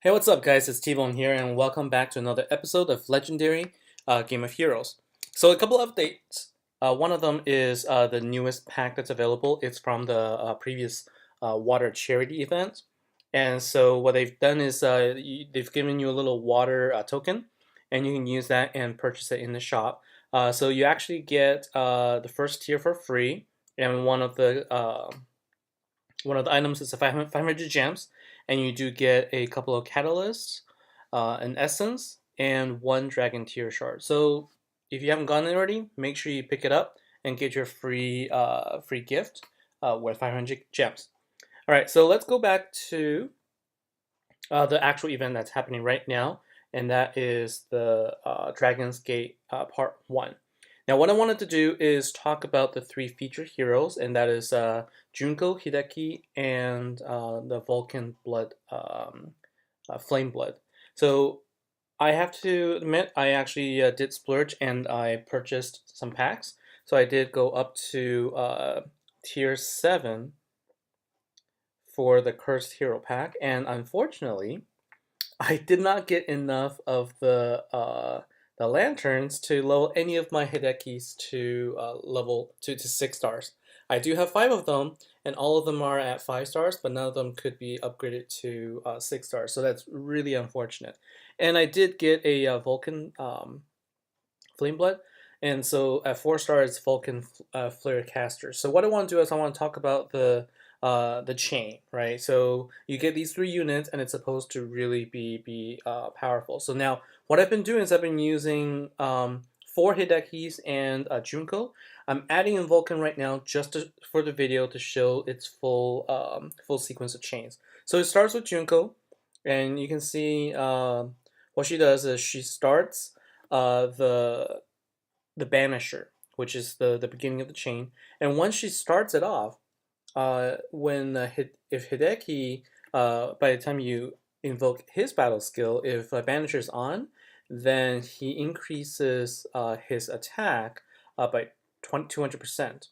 Hey, what's up, guys? It's T-Bone here, and welcome back to another episode of Legendary Game of Heroes. So, a couple of updates. One of them is the newest pack that's available. It's from the previous water charity event. And so, what they've done is they've given you a little water token, and you can use that and purchase it in the shop. So, you actually get the first tier for free, and one of the items is a 500 gems, and you do get a couple of catalysts, an essence, and one dragon tier shard. So if you haven't gotten it already, make sure you pick it up and get your free gift worth 500 gems. All right, so let's go back to the actual event that's happening right now, and that is the Dragon's Gate Part 1. Now, what I wanted to do is talk about the three featured heroes, and that is Junko, Hideki, and the Vulcan Flame Blood. So, I have to admit, I actually did splurge and I purchased some packs. So, I did go up to tier 7 for the Cursed Hero pack, and unfortunately, I did not get enough of the lanterns to level any of my Hidekis to level to 6 stars. I do have 5 of them, and all of them are at 5 stars, but none of them could be upgraded to 6 stars. So that's really unfortunate. And I did get a Vulcan Flame Blood, and so at 4 stars, Vulcan Flare Caster. So what I want to do is I want to talk about the chain, right? So you get these 3 units, and it's supposed to really be powerful. So now what I've been doing is I've been using 4 Hidekis and Junko. I'm adding in Vulcan right now for the video to show its full sequence of chains. So it starts with Junko, and you can see what she does is she starts the Banisher, which is the beginning of the chain. And once she starts it off, if Hideki, by the time you invoke his battle skill, if Banisher's on, then he increases his attack by 200%.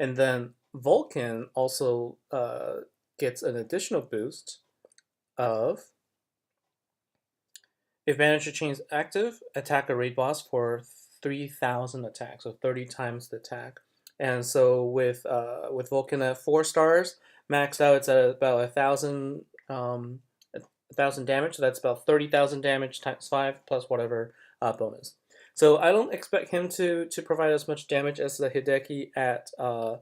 And then Vulcan also gets an additional boost of if Banisher Chain is active, attack a raid boss for 3,000 attacks, so 30 times the attack. And so with Vulcan at 4 stars, maxed out, it's at about 1,000 damage. So that's about 30,000 damage times 5 plus whatever bonus. So I don't expect him to provide as much damage as the Hideki at 5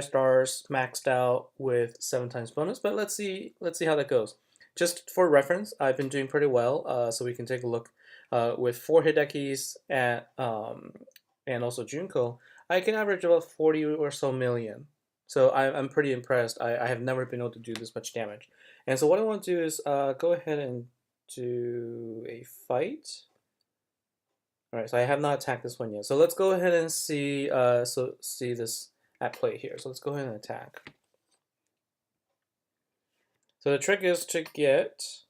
stars maxed out with 7 times bonus. But let's see how that goes. Just for reference, I've been doing pretty well, so we can take a look with 4 Hidekis and also Junko. I can average about 40 or so million. So I'm pretty impressed. I have never been able to do this much damage. And so what I want to do is go ahead and do a fight. All right, so I have not attacked this one yet. So let's go ahead and see this at play here. So let's go ahead and attack. So the trick is to get.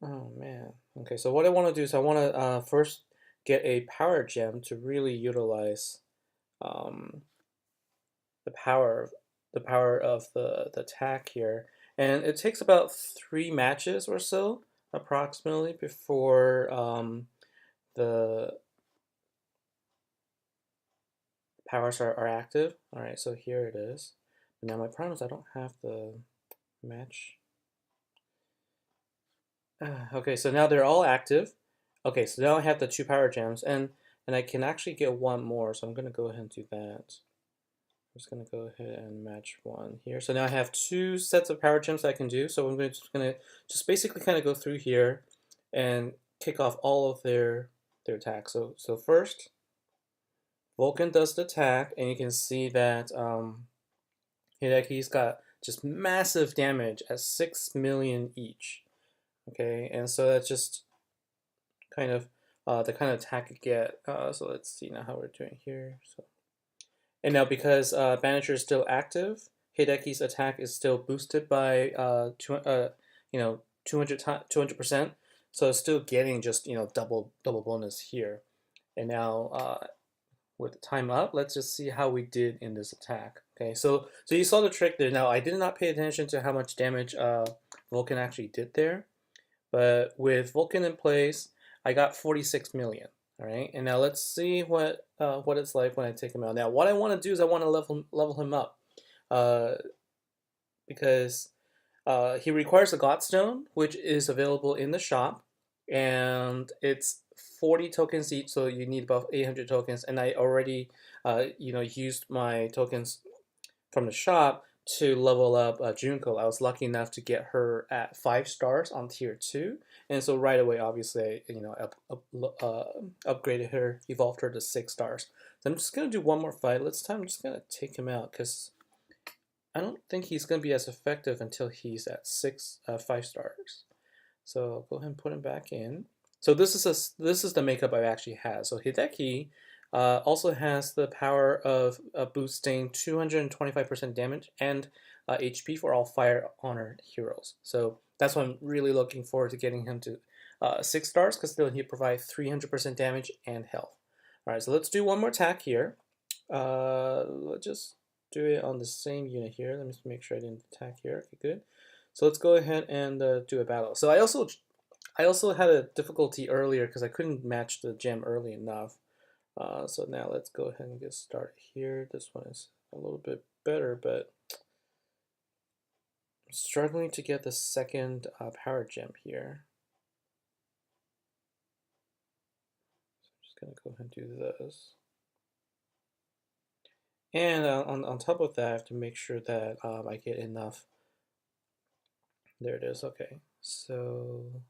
Oh man. Okay, so what I want to do is I want to first get a power gem to really utilize um, the power of the attack here, and it takes about 3 matches or so approximately before the powers are active. All right, so here it is. Now my problem is I don't have the match. Okay, so now they're all active. Okay, so now I have the 2 power gems, and I can actually get one more, so I'm gonna go ahead and do that. I'm just gonna go ahead and match one here. So now I have 2 sets of power gems I can do. So I'm gonna just basically kind of go through here and kick off all of their attacks. So first, Vulcan does the attack, and you can see that Hideki's got just massive damage at 6 million each. Okay, and so that's just kind of the kind of attack you get. So let's see now how we're doing here. So, and now because Banisher is still active, Hideki's attack is still boosted by 200%. So it's still getting just double bonus here. And now with the time up, let's just see how we did in this attack. Okay, so you saw the trick there. Now I did not pay attention to how much damage Vulcan actually did there, but with Vulcan in place, I got 46 million. All right, and now let's see what it's like when I take him out. Now, what I want to do is I want to level him up, uh, because he requires a Godstone, which is available in the shop, and it's 40 tokens each, so you need about 800 tokens. And I already, used my tokens from the shop to level up Junko. I was lucky enough to get her at 5 stars on tier 2, and so right away, obviously, upgraded her, evolved her to 6 stars. So I'm just gonna do one more fight. I'm just gonna take him out because I don't think he's gonna be as effective until he's at 5 stars. So I'll go ahead and put him back in. So this is the makeup I actually have. So Hideki also has the power of boosting 225% damage and HP for all Fire Honored heroes. So that's why I'm really looking forward to getting him to 6 stars, because then he provides 300% damage and health. All right, so let's do one more attack here. Let's just do it on the same unit here. Let me just make sure I didn't attack here. Okay, good. So let's go ahead and do a battle. So I also had a difficulty earlier because I couldn't match the gem early enough. So now let's go ahead and get started here. This one is a little bit better, but I'm struggling to get the second power gem here. So I'm just gonna go ahead and do this. And on top of that, I have to make sure that I get enough. There it is. Okay. So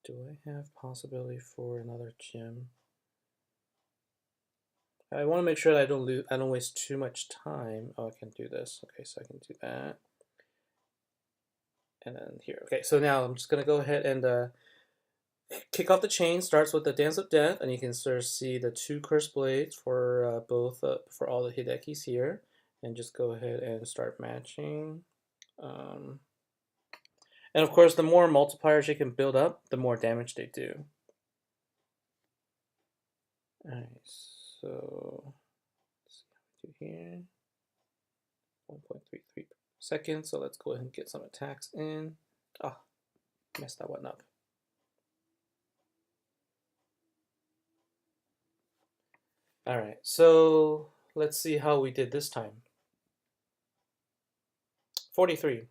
do I have possibility for another gem? I want to make sure that I don't waste too much time. Oh, I can do this. Okay, so I can do that. And then here. Okay, so now I'm just gonna go ahead and kick off the chain. Starts with the Dance of Death, and you can sort of see the 2 cursed blades for both for all the Hidekis here. And just go ahead and start matching. And of course, the more multipliers you can build up, the more damage they do. Alright, so let's see how we do here. 1.33 seconds, so let's go ahead and get some attacks in. Ah, messed that one up. Alright, so let's see how we did this time. 43.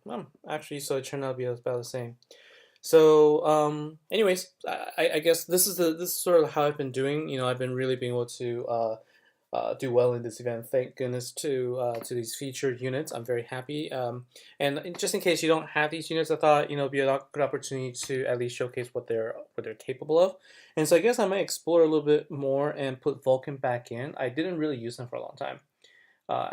Actually, so it turned out to be about the same. So, anyways, I guess this is sort of how I've been doing. I've been really being able to do well in this event. Thank goodness to these featured units. I'm very happy. And just in case you don't have these units, I thought it'd be a good opportunity to at least showcase what they're capable of. And so I guess I might explore a little bit more and put Vulcan back in. I didn't really use him for a long time.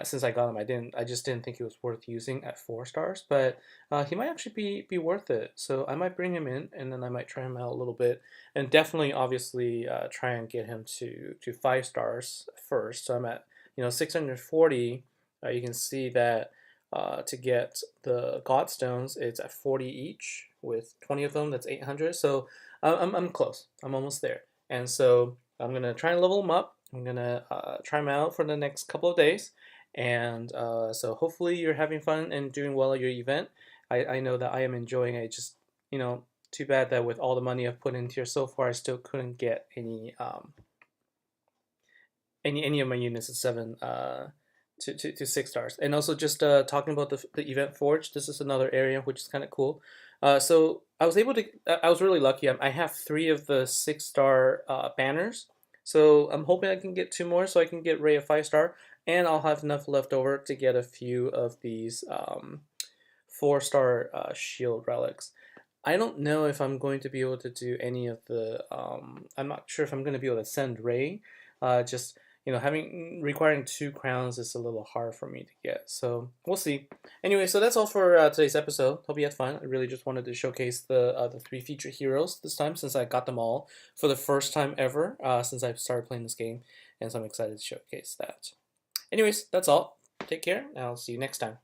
Since I got him, I just didn't think he was worth using at 4 stars, but he might actually be worth it. So I might bring him in, and then I might try him out a little bit, and definitely, obviously, try and get him to 5 stars first. So I'm at 640. You can see that to get the Godstones, it's at 40 each. With 20 of them, that's 800. So I'm close. I'm almost there, and so I'm gonna try and level him up. I'm gonna try them out for the next couple of days, and so hopefully you're having fun and doing well at your event. I know that I am enjoying it. Just too bad that with all the money I've put into here so far, I still couldn't get any of my units at 7 to 6 stars. And also just talking about the event forge. This is another area which is kind of cool. So I was able to. I was really lucky. I have 3 of the 6-star banners. So I'm hoping I can get 2 more, so I can get Ray a 5-star, and I'll have enough left over to get a few of these 4-star shield relics. I don't know if I'm going to be able to do any of the. I'm not sure if I'm going to be able to send Ray. Just requiring 2 crowns is a little hard for me to get. So we'll see. Anyway, so that's all for today's episode. Hope you had fun. I really just wanted to showcase the 3 featured heroes this time, since I got them all for the first time ever since I started playing this game, and so I'm excited to showcase that. Anyways, that's all. Take care, and I'll see you next time.